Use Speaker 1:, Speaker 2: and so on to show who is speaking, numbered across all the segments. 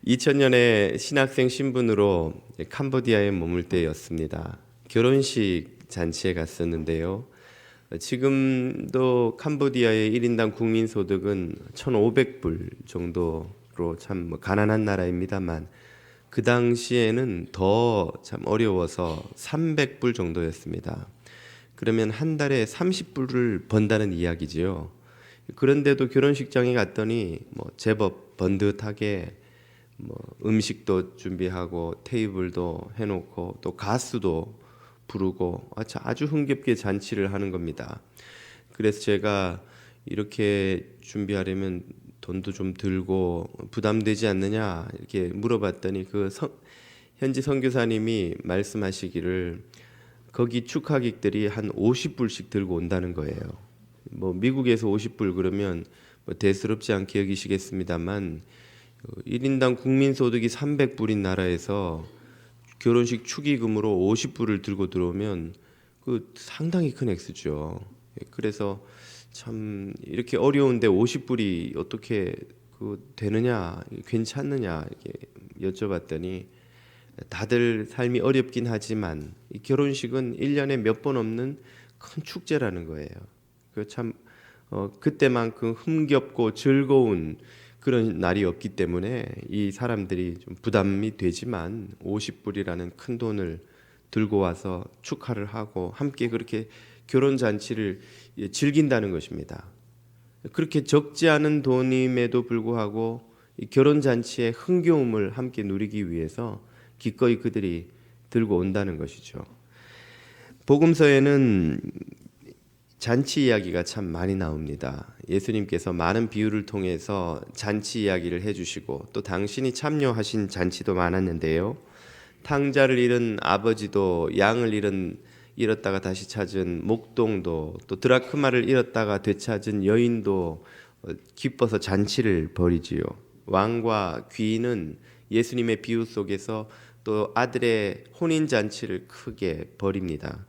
Speaker 1: 2000년에 신학생 신분으로 캄보디아에 머물 때였습니다. 결혼식 잔치에 갔었는데요. 지금도 캄보디아의 1인당 국민소득은 1,500불 정도로 참 가난한 나라입니다만 그 당시에는 더 참 어려워서 300불 정도였습니다. 그러면 한 달에 30불을 번다는 이야기지요. 그런데도 결혼식장에 갔더니 제법 번듯하게 음식도 준비하고 테이블도 해놓고 또 가수도 부르고 아주 흥겹게 잔치를 하는 겁니다. 그래서 제가 이렇게 준비하려면 돈도 좀 들고 부담되지 않느냐 이렇게 물어봤더니 현지 선교사님이 말씀하시기를 거기 축하객들이 한 50불씩 들고 온다는 거예요. 미국에서 50불 그러면 대수롭지 않게 여기시겠습니다만 1인당 국민소득이 300불인 나라에서 결혼식 축의금으로 50불을 들고 들어오면 상당히 큰 액수죠. 그래서 참 이렇게 어려운데 50불이 어떻게 되느냐, 괜찮느냐 이렇게 여쭤봤더니 다들 삶이 어렵긴 하지만 이 결혼식은 1년에 몇 번 없는 큰 축제라는 거예요. 그때만큼 흥겹고 즐거운 그런 날이 없기 때문에 이 사람들이 좀 부담이 되지만 50불이라는 큰 돈을 들고 와서 축하를 하고 함께 그렇게 결혼 잔치를 즐긴다는 것입니다. 그렇게 적지 않은 돈임에도 불구하고 이 결혼 잔치의 흥겨움을 함께 누리기 위해서 기꺼이 그들이 들고 온다는 것이죠. 복음서에는 잔치 이야기가 참 많이 나옵니다. 예수님께서 많은 비유를 통해서 잔치 이야기를 해주시고 또 당신이 참여하신 잔치도 많았는데요. 탕자를 잃은 아버지도 양을 잃었다가 다시 찾은 목동도 또 드라크마를 잃었다가 되찾은 여인도 기뻐서 잔치를 벌이지요. 왕과 귀인은 예수님의 비유 속에서 또 아들의 혼인 잔치를 크게 벌입니다.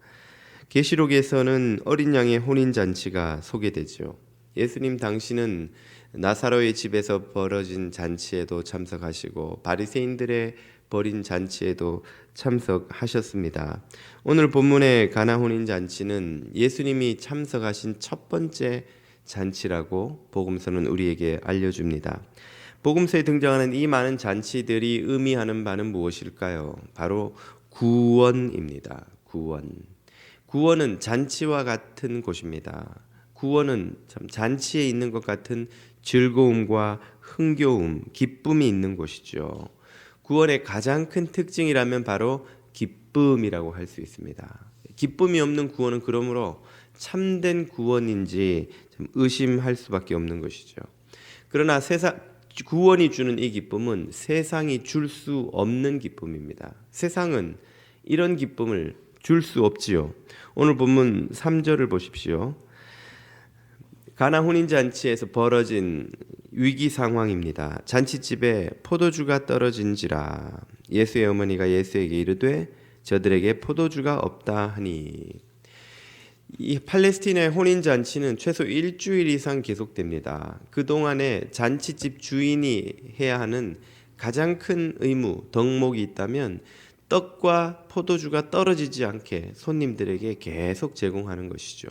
Speaker 1: 계시록에서는 어린 양의 혼인 잔치가 소개되죠. 예수님 당시는 나사로의 집에서 벌어진 잔치에도 참석하시고 바리새인들의 벌인 잔치에도 참석하셨습니다. 오늘 본문의 가나 혼인 잔치는 예수님이 참석하신 첫 번째 잔치라고 복음서는 우리에게 알려줍니다. 복음서에 등장하는 이 많은 잔치들이 의미하는 바는 무엇일까요? 바로 구원입니다. 구원은 잔치와 같은 곳입니다. 구원은 참 잔치에 있는 것 같은 즐거움과 흥겨움, 기쁨이 있는 곳이죠. 구원의 가장 큰 특징이라면 바로 기쁨이라고 할 수 있습니다. 기쁨이 없는 구원은 그러므로 참된 구원인지 좀 의심할 수밖에 없는 것이죠. 그러나 구원이 주는 이 기쁨은 세상이 줄 수 없는 기쁨입니다. 세상은 이런 기쁨을 줄 수 없지요. 오늘 본문 3절을 보십시오. 가나 혼인잔치에서 벌어진 위기 상황입니다. 잔치집에 포도주가 떨어진지라 예수의 어머니가 예수에게 이르되 저들에게 포도주가 없다 하니. 이 팔레스티나의 혼인잔치는 최소 일주일 이상 계속됩니다. 그동안에 잔치집 주인이 해야 하는 가장 큰 의무, 덕목이 있다면 떡과 포도주가 떨어지지 않게 손님들에게 계속 제공하는 것이죠.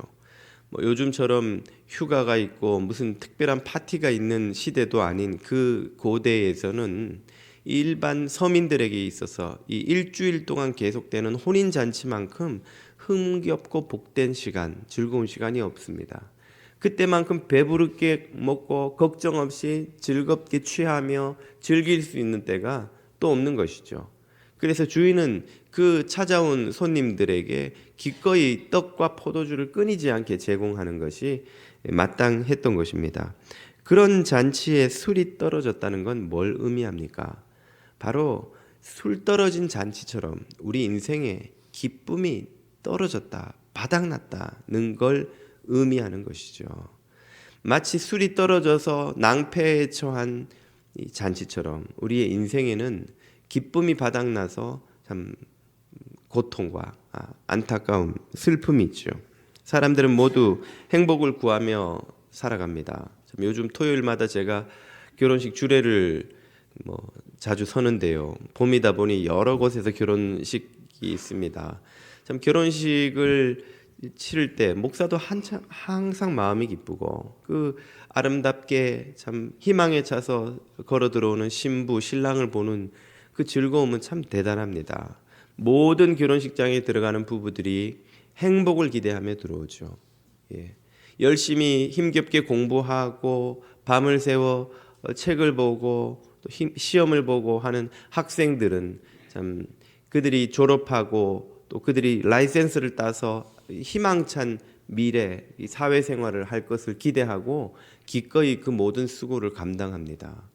Speaker 1: 요즘처럼 휴가가 있고 무슨 특별한 파티가 있는 시대도 아닌 그 고대에서는 일반 서민들에게 있어서 이 일주일 동안 계속되는 혼인잔치만큼 흥겹고 복된 시간, 즐거운 시간이 없습니다. 그때만큼 배부르게 먹고 걱정 없이 즐겁게 취하며 즐길 수 있는 때가 또 없는 것이죠. 그래서 주인은 그 찾아온 손님들에게 기꺼이 떡과 포도주를 끊이지 않게 제공하는 것이 마땅했던 것입니다. 그런 잔치에 술이 떨어졌다는 건 뭘 의미합니까? 바로 술 떨어진 잔치처럼 우리 인생에 기쁨이 떨어졌다, 바닥났다는 걸 의미하는 것이죠. 마치 술이 떨어져서 낭패에 처한 이 잔치처럼 우리의 인생에는 기쁨이 바닥나서 참 고통과 안타까움, 슬픔이 있죠. 사람들은 모두 행복을 구하며 살아갑니다. 요즘 토요일마다 제가 결혼식 주례를 자주 서는데요. 봄이다 보니 여러 곳에서 결혼식이 있습니다. 참 결혼식을 치를 때 목사도 항상 마음이 기쁘고 그 아름답게 참 희망에 차서 걸어 들어오는 신부 신랑을 보는 그 즐거움은 참 대단합니다. 모든 결혼식장에 들어가는 부부들이 행복을 기대하며 들어오죠. 예. 열심히 힘겹게 공부하고 밤을 새워 책을 보고 또 시험을 보고 하는 학생들은 참 그들이 졸업하고 또 그들이 라이센스를 따서 희망찬 미래 이 사회생활을 할 것을 기대하고 기꺼이 그 모든 수고를 감당합니다.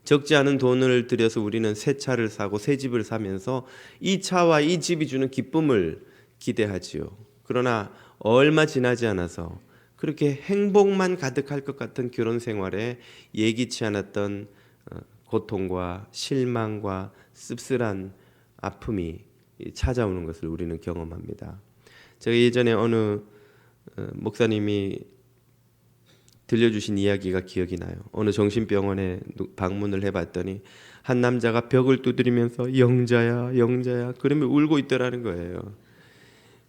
Speaker 1: 적지 않은 돈을 들여서 우리는 새 차를 사고 새 집을 사면서 이 차와 이 집이 주는 기쁨을 기대하지요. 그러나 얼마 지나지 않아서 그렇게 행복만 가득할 것 같은 결혼 생활에 예기치 않았던 고통과 실망과 씁쓸한 아픔이 찾아오는 것을 우리는 경험합니다. 제가 예전에 어느 목사님이 들려주신 이야기가 기억이 나요. 어느 정신병원에 방문을 해봤더니 한 남자가 벽을 두드리면서 영자야 영자야 그러면 울고 있더라는 거예요.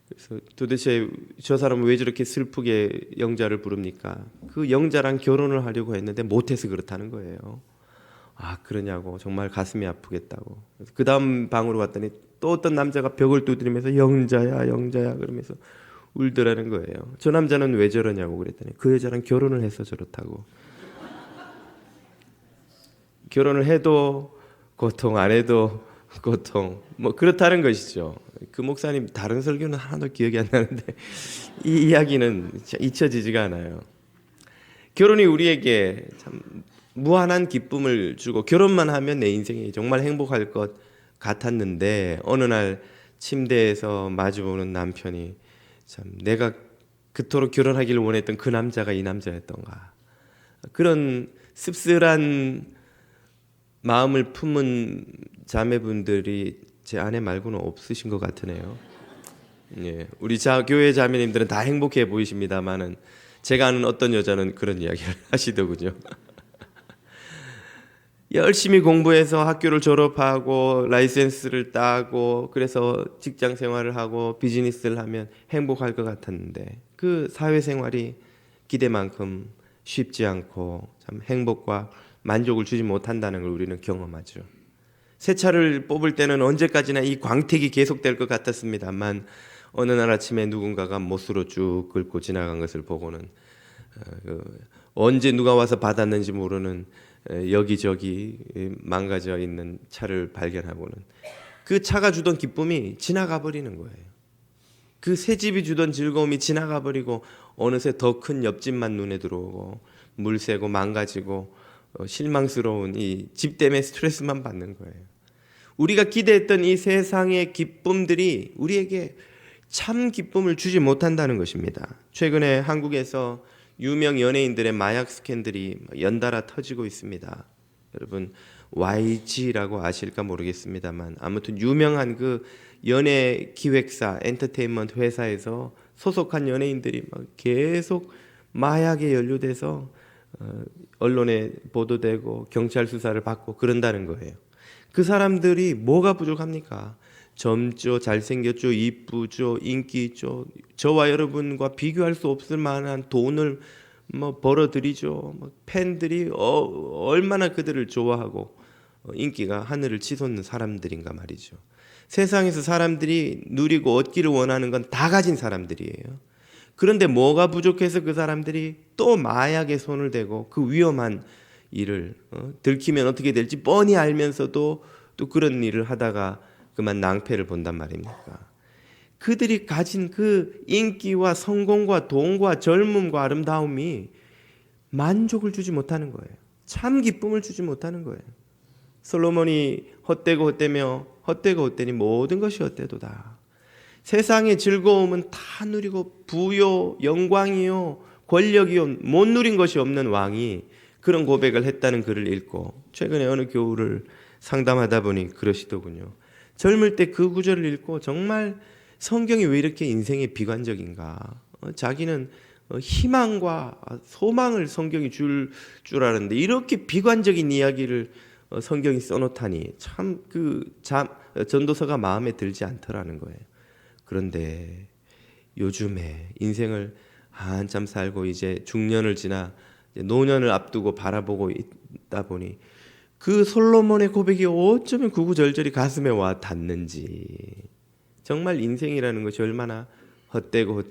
Speaker 1: 그래서 도대체 저 사람은 왜 저렇게 슬프게 영자를 부릅니까? 그 영자랑 결혼을 하려고 했는데 못해서 그렇다는 거예요. 아 그러냐고 정말 가슴이 아프겠다고. 그 다음 방으로 갔더니 또 어떤 남자가 벽을 두드리면서 영자야 영자야 그러면서 울더라는 거예요. 저 남자는 왜 저러냐고 그랬더니 그 여자랑 결혼을 해서 저렇다고. 결혼을 해도 고통 안 해도 고통 뭐 그렇다는 것이죠. 그 목사님 다른 설교는 하나도 기억이 안 나는데 이 이야기는 잊혀지지가 않아요. 결혼이 우리에게 참 무한한 기쁨을 주고 결혼만 하면 내 인생이 정말 행복할 것 같았는데 어느 날 침대에서 마주보는 남편이 참 내가 그토록 결혼하기를 원했던 그 남자가 이 남자였던가 그런 씁쓸한 마음을 품은 자매분들이 제 아내 말고는 없으신 것 같으네요. 예, 우리 교회 자매님들은 다 행복해 보이십니다만은 제가 아는 어떤 여자는 그런 이야기를 하시더군요. 열심히 공부해서 학교를 졸업하고 라이센스를 따고 그래서 직장 생활을 하고 비즈니스를 하면 행복할 것 같았는데 그 사회생활이 기대만큼 쉽지 않고 참 행복과 만족을 주지 못한다는 걸 우리는 경험하죠. 새 차를 뽑을 때는 언제까지나 이 광택이 계속될 것 같았습니다만 어느 날 아침에 누군가가 못으로 쭉 긁고 지나간 것을 보고는 언제 누가 와서 받았는지 모르는 여기저기 망가져 있는 차를 발견하고는 그 차가 주던 기쁨이 지나가 버리는 거예요. 그 새 집이 주던 즐거움이 지나가 버리고 어느새 더 큰 옆집만 눈에 들어오고 물새고 망가지고 실망스러운 이 집 때문에 스트레스만 받는 거예요. 우리가 기대했던 이 세상의 기쁨들이 우리에게 참 기쁨을 주지 못한다는 것입니다. 최근에 한국에서 유명 연예인들의 마약 스캔들이 연달아 터지고 있습니다. 여러분 YG라고 아실까 모르겠습니다만 아무튼 유명한 그 연예 기획사 엔터테인먼트 회사에서 소속한 연예인들이 막 계속 마약에 연루돼서 언론에 보도되고 경찰 수사를 받고 그런다는 거예요. 그 사람들이 뭐가 부족합니까? 젊죠, 잘생겼죠, 이쁘죠, 인기 있죠. 저와 여러분과 비교할 수 없을 만한 돈을 벌어들이죠. 팬들이 얼마나 그들을 좋아하고 인기가 하늘을 치솟는 사람들인가 말이죠. 세상에서 사람들이 누리고 얻기를 원하는 건 다 가진 사람들이에요. 그런데 뭐가 부족해서 그 사람들이 또 마약에 손을 대고 그 위험한 일을 들키면 어떻게 될지 뻔히 알면서도 또 그런 일을 하다가 그만 낭패를 본단 말입니까? 그들이 가진 그 인기와 성공과 돈과 젊음과 아름다움이 만족을 주지 못하는 거예요. 참 기쁨을 주지 못하는 거예요. 솔로몬이 헛되고 헛되며 헛되고 헛되니 모든 것이 헛되도다. 세상의 즐거움은 다 누리고 부요, 영광이요, 권력이요 못 누린 것이 없는 왕이 그런 고백을 했다는 글을 읽고 최근에 어느 교우를 상담하다 보니 그러시더군요. 젊을 때 그 구절을 읽고 정말 성경이 왜 이렇게 인생에 비관적인가? 자기는 희망과 소망을 성경이 줄 아는데 이렇게 비관적인 이야기를 성경이 써놓다니 참 전도서가 마음에 들지 않더라는 거예요. 그런데 요즘에 인생을 한참 살고 이제 중년을 지나 이제 노년을 앞두고 바라보고 있다 보니 그 솔로몬의 고백이 어쩌면 구구절절히 가슴에 와 닿는지, 정말 인생이라는 것이 얼마나 헛되고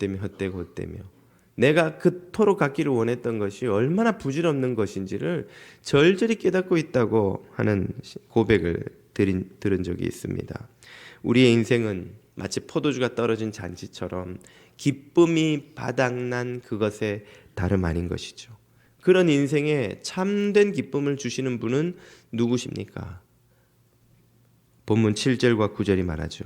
Speaker 1: 내가 그토록 갖기를 원했던 것이 얼마나 부질없는 것인지를 절절히 깨닫고 있다고 하는 고백을 들은 적이 있습니다. 우리의 인생은 마치 포도주가 떨어진 잔치처럼 기쁨이 바닥난 그것에 다름 아닌 것이죠. 그런 인생에 참된 기쁨을 주시는 분은 누구십니까? 본문 7절과 9절이 말하죠.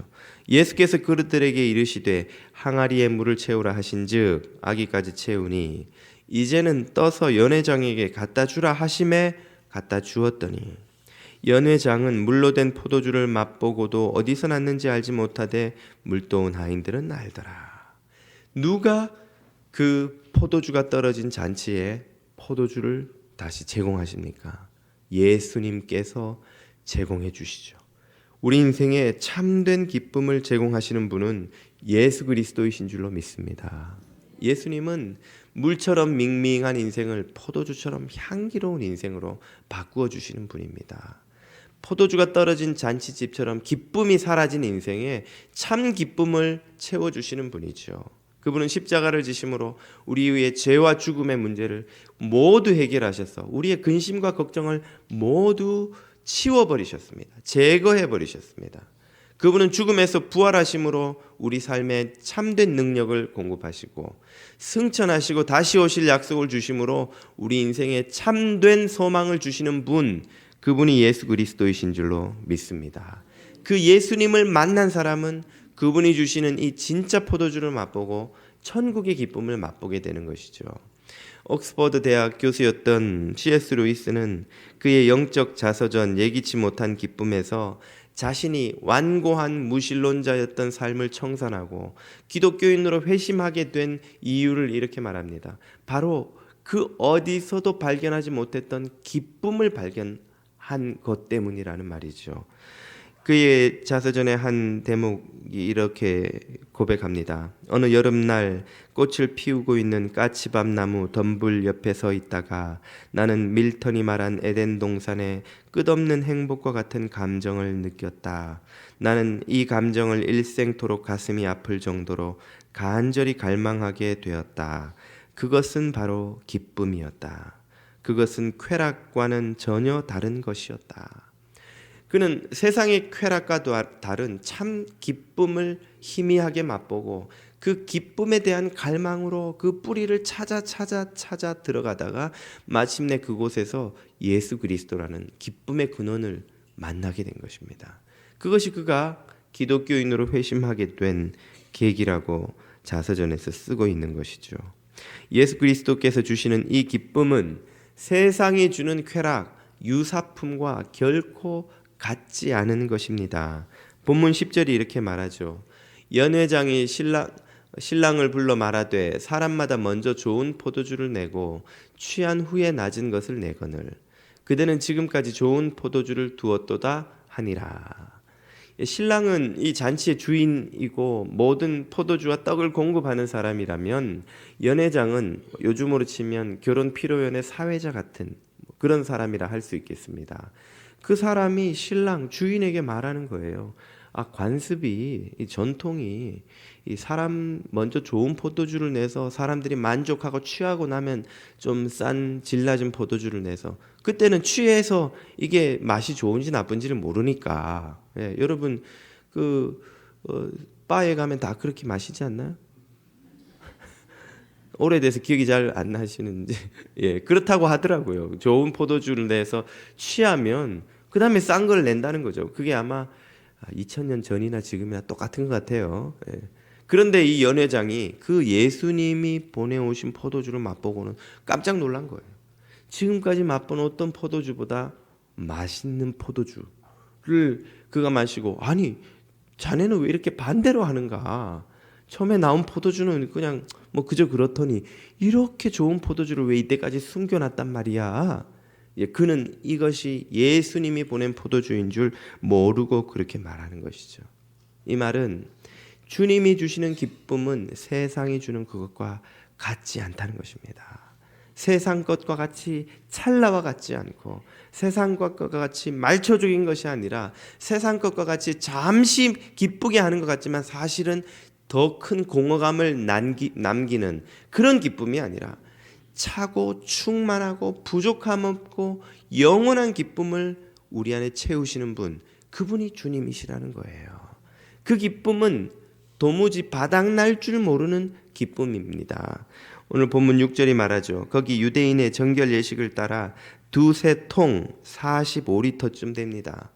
Speaker 1: 예수께서 그들에게 이르시되 항아리에 물을 채우라 하신즉 아기까지 채우니 이제는 떠서 연회장에게 갖다 주라 하심에 갖다 주었더니 연회장은 물로 된 포도주를 맛보고도 어디서 났는지 알지 못하되 물도온 하인들은 알더라. 누가 그 포도주가 떨어진 잔치에 포도주를 다시 제공하십니까? 예수님께서 제공해 주시죠. 우리 인생에 참된 기쁨을 제공하시는 분은 예수 그리스도이신 줄로 믿습니다. 예수님은 물처럼 밍밍한 인생을 포도주처럼 향기로운 인생으로 바꾸어 주시는 분입니다. 포도주가 떨어진 잔치집처럼 기쁨이 사라진 인생에 참 기쁨을 채워주시는 분이죠. 그분은 십자가를 지심으로 우리의 죄와 죽음의 문제를 모두 해결하셔서 우리의 근심과 걱정을 모두 치워버리셨습니다. 제거해버리셨습니다. 그분은 죽음에서 부활하심으로 우리 삶에 참된 능력을 공급하시고 승천하시고 다시 오실 약속을 주심으로 우리 인생에 참된 소망을 주시는 분, 그분이 예수 그리스도이신 줄로 믿습니다. 그 예수님을 만난 사람은 그분이 주시는 이 진짜 포도주를 맛보고 천국의 기쁨을 맛보게 되는 것이죠. 옥스퍼드 대학 교수였던 C.S. 루이스는 그의 영적 자서전 예기치 못한 기쁨에서 자신이 완고한 무신론자였던 삶을 청산하고 기독교인으로 회심하게 된 이유를 이렇게 말합니다. 바로 그 어디서도 발견하지 못했던 기쁨을 발견한 것 때문이라는 말이죠. 그의 자서전의 한 대목이 이렇게 고백합니다. 어느 여름날 꽃을 피우고 있는 까치밥 나무 덤불 옆에 서 있다가 나는 밀턴이 말한 에덴 동산의 끝없는 행복과 같은 감정을 느꼈다. 나는 이 감정을 일생토록 가슴이 아플 정도로 간절히 갈망하게 되었다. 그것은 바로 기쁨이었다. 그것은 쾌락과는 전혀 다른 것이었다. 그는 세상의 쾌락과 다른 참 기쁨을 희미하게 맛보고 그 기쁨에 대한 갈망으로 그 뿌리를 찾아 들어가다가 마침내 그곳에서 예수 그리스도라는 기쁨의 근원을 만나게 된 것입니다. 그것이 그가 기독교인으로 회심하게 된 계기라고 자서전에서 쓰고 있는 것이죠. 예수 그리스도께서 주시는 이 기쁨은 세상이 주는 쾌락, 유사품과 결코 같지 않은 것입니다. 본문 10절이 이렇게 말하죠. 연회장이 신랑을 불러 말하되 사람마다 먼저 좋은 포도주를 내고 취한 후에 낮은 것을 내거늘 그대는 지금까지 좋은 포도주를 두었도다 하니라. 신랑은 이 잔치의 주인이고 모든 포도주와 떡을 공급하는 사람이라면 연회장은 요즘으로 치면 결혼 피로연의 사회자 같은 그런 사람이라 할 수 있겠습니다. 그 사람이 신랑 주인에게 말하는 거예요. 관습이, 이 전통이 이 사람 먼저 좋은 포도주를 내서 사람들이 만족하고 취하고 나면 좀 싼 질 낮은 포도주를 내서 그때는 취해서 이게 맛이 좋은지 나쁜지를 모르니까. 여러분 바에 가면 다 그렇게 마시지 않나요? 오래돼서 기억이 잘 안 나시는지 그렇다고 하더라고요. 좋은 포도주를 내서 취하면 그 다음에 싼 걸 낸다는 거죠. 그게 아마 2000년 전이나 지금이나 똑같은 것 같아요. 그런데 이 연회장이 그 예수님이 보내오신 포도주를 맛보고는 깜짝 놀란 거예요. 지금까지 맛본 어떤 포도주보다 맛있는 포도주를 그가 마시고 아니 자네는 왜 이렇게 반대로 하는가. 처음에 나온 포도주는 그냥 그저 그렇더니 이렇게 좋은 포도주를 왜 이때까지 숨겨놨단 말이야. 그는 이것이 예수님이 보낸 포도주인 줄 모르고 그렇게 말하는 것이죠. 이 말은 주님이 주시는 기쁨은 세상이 주는 그것과 같지 않다는 것입니다. 세상 것과 같이 찰나와 같지 않고 세상 것과 같이 말초적인 것이 아니라 세상 것과 같이 잠시 기쁘게 하는 것 같지만 사실은 더 큰 공허감을 남기는 그런 기쁨이 아니라 차고 충만하고 부족함 없고 영원한 기쁨을 우리 안에 채우시는 분, 그분이 주님이시라는 거예요. 그 기쁨은 도무지 바닥날 줄 모르는 기쁨입니다. 오늘 본문 6절이 말하죠. 거기 유대인의 정결 예식을 따라 두세 통 45리터쯤 됩니다.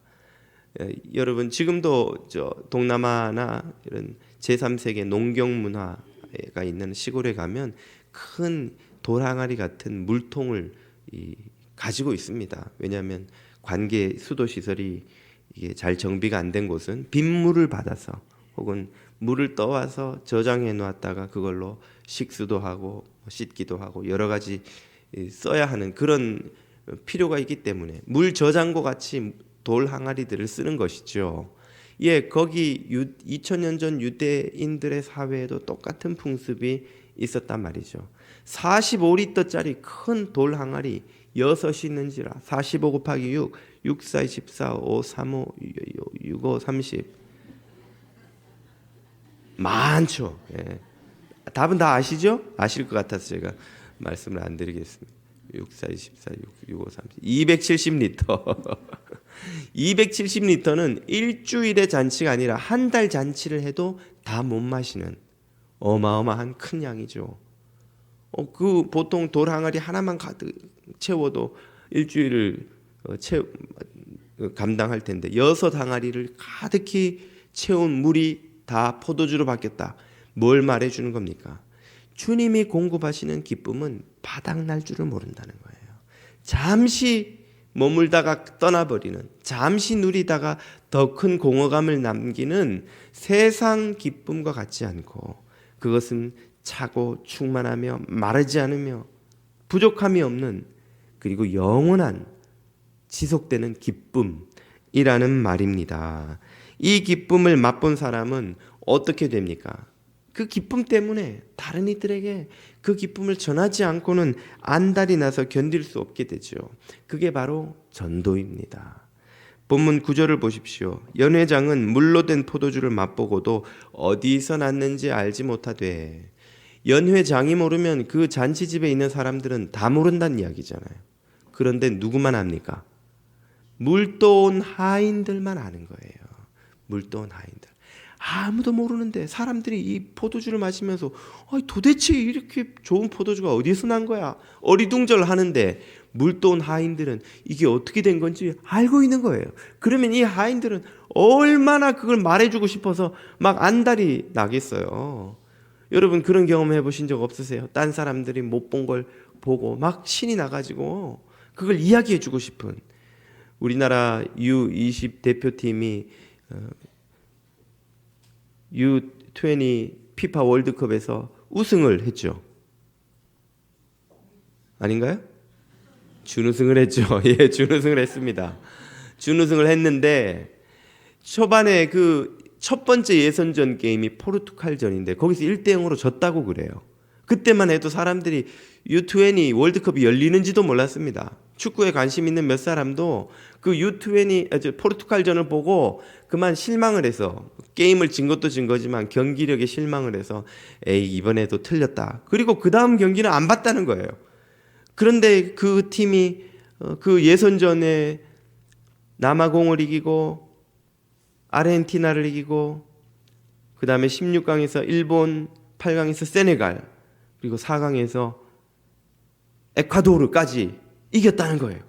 Speaker 1: 여러분 지금도 동남아나 이런 제3세계 농경 문화가 있는 시골에 가면 큰 돌항아리 같은 물통을 가지고 있습니다. 왜냐하면 관계 수도 시설이 이게 잘 정비가 안 된 곳은 빗물을 받아서 혹은 물을 떠와서 저장해 놓았다가 그걸로 식수도 하고 씻기도 하고 여러 가지 써야 하는 그런 필요가 있기 때문에 물 저장고 같이 돌 항아리들을 쓰는 것이죠. 거기 2000년 전 유대인들의 사회에도 똑같은 풍습이 있었단 말이죠. 45리터짜리 큰 돌 항아리 6이 있는지라 45 곱하기 6, 6, 4, 24, 5, 3, 5, 6, 5, 30 많죠. 답은 다 아시죠? 아실 것 같아서 제가 말씀을 안 드리겠습니다. 6, 4, 24, 6, 5, 30 270리터 270리터는 일주일의 잔치가 아니라 한 달 잔치를 해도 다 못 마시는 어마어마한 큰 양이죠. 그 보통 돌 항아리 하나만 가득 채워도 일주일을 감당할 텐데 6 항아리를 가득히 채운 물이 다 포도주로 바뀌었다. 뭘 말해주는 겁니까? 주님이 공급하시는 기쁨은 바닥날 줄을 모른다는 거예요. 잠시 머물다가 떠나버리는, 잠시 누리다가 더 큰 공허감을 남기는 세상 기쁨과 같지 않고 그것은 차고 충만하며 마르지 않으며 부족함이 없는 그리고 영원한 지속되는 기쁨이라는 말입니다. 이 기쁨을 맛본 사람은 어떻게 됩니까? 그 기쁨 때문에 다른 이들에게 그 기쁨을 전하지 않고는 안달이 나서 견딜 수 없게 되죠. 그게 바로 전도입니다. 본문 9절을 보십시오. 연회장은 물로 된 포도주를 맛보고도 어디서 났는지 알지 못하되, 연회장이 모르면 그 잔치집에 있는 사람들은 다 모른다는 이야기잖아요. 그런데 누구만 압니까? 물도온 하인들만 아는 거예요. 물도온 하인들. 아무도 모르는데 사람들이 이 포도주를 마시면서 도대체 이렇게 좋은 포도주가 어디서 난 거야? 어리둥절 하는데 물도온 하인들은 이게 어떻게 된 건지 알고 있는 거예요. 그러면 이 하인들은 얼마나 그걸 말해주고 싶어서 막 안달이 나겠어요. 여러분 그런 경험 해보신 적 없으세요? 딴 사람들이 못 본 걸 보고 막 신이 나가지고 그걸 이야기해주고 싶은. 우리나라 U20 대표팀이 U20 피파 월드컵에서 우승을 했죠. 아닌가요? 준우승을 했죠. 준우승을 했습니다. 준우승을 했는데 초반에 그 첫 번째 예선전 게임이 포르투갈전인데 거기서 1대0으로 졌다고 그래요. 그때만 해도 사람들이 U20 월드컵이 열리는지도 몰랐습니다. 축구에 관심 있는 몇 사람도 그 U20 포르투갈전을 보고 그만 실망을 해서, 게임을 진 것도 진 거지만 경기력에 실망을 해서 이번에도 틀렸다. 그리고 그 다음 경기는 안 봤다는 거예요. 그런데 그 팀이 그 예선전에 남아공을 이기고 아르헨티나를 이기고 그 다음에 16강에서 일본, 8강에서 세네갈, 그리고 4강에서 에콰도르까지 이겼다는 거예요.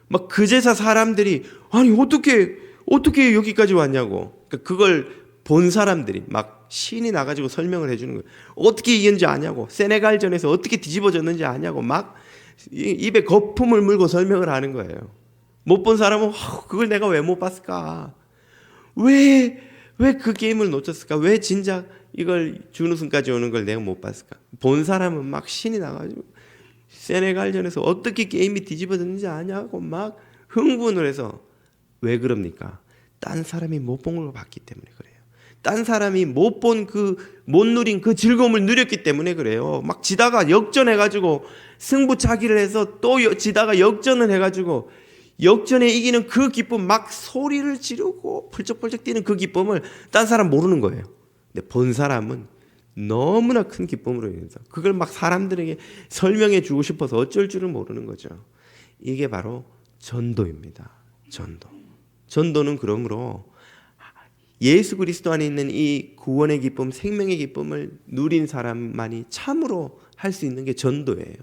Speaker 1: 막 그제서 사람들이 아니 어떻게 여기까지 왔냐고. 그걸 본 사람들이 막 신이 나가지고 설명을 해주는 거예요. 어떻게 이겼는지 아냐고. 세네갈전에서 어떻게 뒤집어졌는지 아냐고. 막 입에 거품을 물고 설명을 하는 거예요. 못 본 사람은 그걸 내가 왜 못 봤을까? 왜 그 게임을 놓쳤을까? 왜 진작 이걸 준우승까지 오는 걸 내가 못 봤을까? 본 사람은 막 신이 나가지고 세네갈전에서 어떻게 게임이 뒤집어졌는지 아냐고 막 흥분을 해서 왜 그럽니까? 딴 사람이 못 본 걸 봤기 때문에 그래요. 딴 사람이 못 누린 그 즐거움을 누렸기 때문에 그래요. 막 지다가 역전해가지고 승부차기를 해서 또 지다가 역전을 해가지고 역전에 이기는 그 기쁨, 막 소리를 지르고 펄쩍펄쩍 뛰는 그 기쁨을 딴 사람 모르는 거예요. 근데 본 사람은 너무나 큰 기쁨으로 인해서 그걸 막 사람들에게 설명해 주고 싶어서 어쩔 줄을 모르는 거죠. 이게 바로 전도입니다. 전도는 그러므로 예수 그리스도 안에 있는 이 구원의 기쁨, 생명의 기쁨을 누린 사람만이 참으로 할 수 있는 게 전도예요.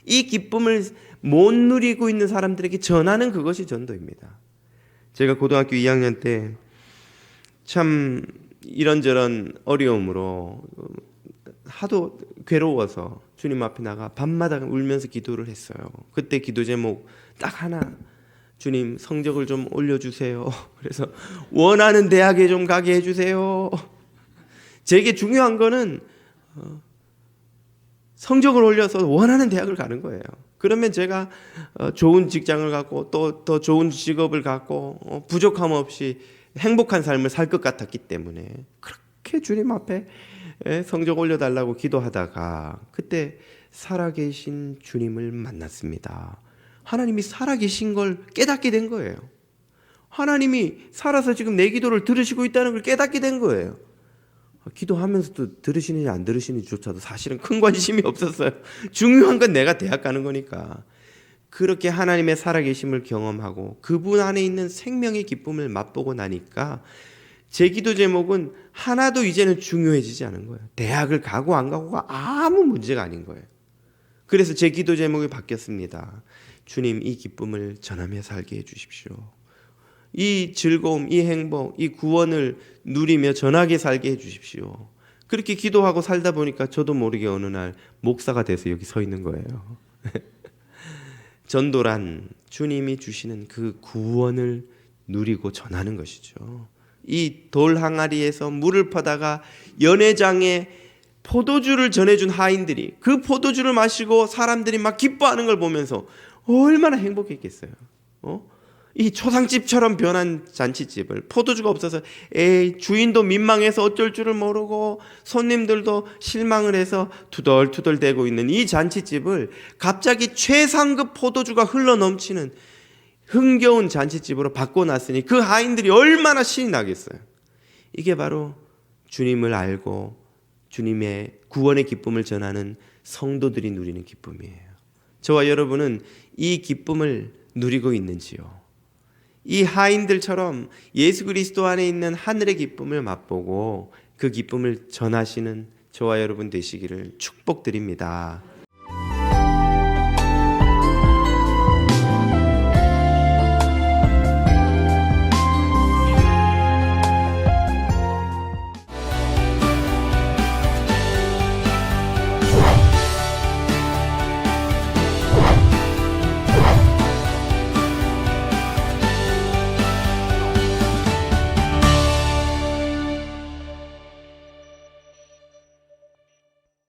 Speaker 1: 이 기쁨을 못 누리고 있는 사람들에게 전하는 그것이 전도입니다. 제가 고등학교 2학년 때 참 이런저런 어려움으로 하도 괴로워서 주님 앞에 나가 밤마다 울면서 기도를 했어요. 그때 기도 제목 딱 하나, 주님 성적을 좀 올려주세요. 그래서 원하는 대학에 좀 가게 해주세요. 제게 중요한 거는 성적을 올려서 원하는 대학을 가는 거예요. 그러면 제가 좋은 직장을 갖고 또 더 좋은 직업을 갖고 부족함 없이 행복한 삶을 살 것 같았기 때문에 그렇게 주님 앞에 성적 올려달라고 기도하다가 그때 살아계신 주님을 만났습니다. 하나님이 살아계신 걸 깨닫게 된 거예요. 하나님이 살아서 지금 내 기도를 들으시고 있다는 걸 깨닫게 된 거예요. 기도하면서도 들으시는지 안 들으시는지조차도 사실은 큰 관심이 없었어요. 중요한 건 내가 대학 가는 거니까. 그렇게 하나님의 살아계심을 경험하고 그분 안에 있는 생명의 기쁨을 맛보고 나니까 제 기도 제목은 하나도 이제는 중요해지지 않은 거예요. 대학을 가고 안 가고가 아무 문제가 아닌 거예요. 그래서 제 기도 제목이 바뀌었습니다. 주님, 이 기쁨을 전하며 살게 해주십시오. 이 즐거움, 이 행복, 이 구원을 누리며 전하게 살게 해주십시오. 그렇게 기도하고 살다 보니까 저도 모르게 어느 날 목사가 돼서 여기 서 있는 거예요. 전도란 주님이 주시는 그 구원을 누리고 전하는 것이죠. 이 돌 항아리에서 물을 퍼다가 연회장에 포도주를 전해준 하인들이 그 포도주를 마시고 사람들이 막 기뻐하는 걸 보면서 얼마나 행복했겠어요. 이 초상집처럼 변한 잔치집을 포도주가 없어서 주인도 민망해서 어쩔 줄을 모르고 손님들도 실망을 해서 투덜투덜대고 있는 이 잔치집을 갑자기 최상급 포도주가 흘러넘치는 흥겨운 잔치집으로 바꿔놨으니 그 하인들이 얼마나 신이 나겠어요. 이게 바로 주님을 알고 주님의 구원의 기쁨을 전하는 성도들이 누리는 기쁨이에요. 저와 여러분은 이 기쁨을 누리고 있는지요? 이 하인들처럼 예수 그리스도 안에 있는 하늘의 기쁨을 맛보고 그 기쁨을 전하시는 저와 여러분 되시기를 축복드립니다.